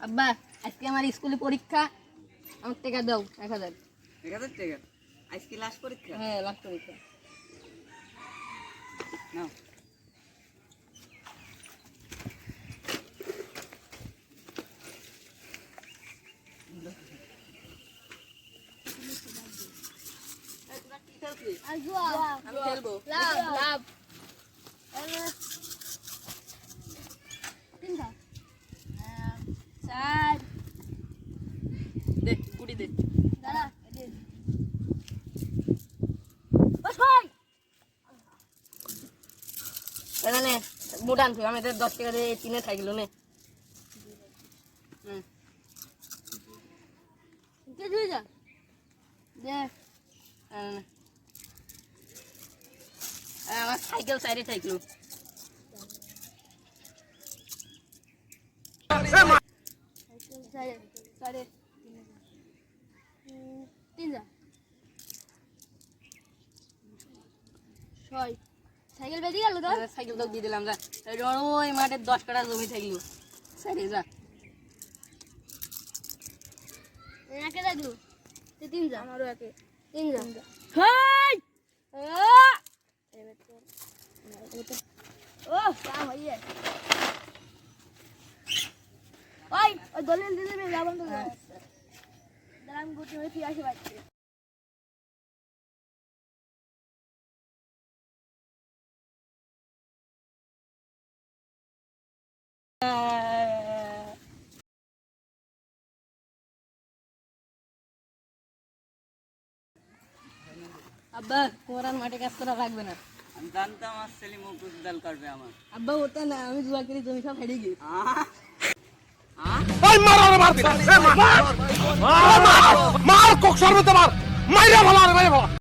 আব্বা আজকে আমার স্কুলে পরীক্ষা, আমার টাকা দাও 1000। 1000 টাকা? আজকে লাস্ট পরীক্ষা? হ্যাঁ লাস্ট পরীক্ষা। নাও। আমি খেলবো। লাভ লাভ চার দে গুটি দে দাঁড়া দে নে বুটান তুই আমাদের 10 টাকা দিয়ে কিনে থাকলো নে কে দিয়ে যা দে আমার সাইকেল সাইডে থাকলো সাইডে 3 যা 6 সাইকেল বেঁধে গেল তো সাইকেল তো দিয়ে দিলাম যা ওই মাঠে 10 কাঠা জমি থাকলো সাইডে যা একে লাগলো 3 যা আমারও একে 3 যা হাই ও কাম হইয়ে ওই দলিল দিলে আমি যাবো তো দাঁড়ান গুটি হয়ে ফিরে আসে বাড়িতে আব্বা কোরআন মাঠে কাজ করা লাগবে না। আমি জানতাম আর ছেলে মুখ উজ্জ্বল করবে আমার। আব্বা ওটা না, আমি জুয়া কিনে জমি সব হেরে গেছি। মার কোক সর্বতে মার মাইরা ভালো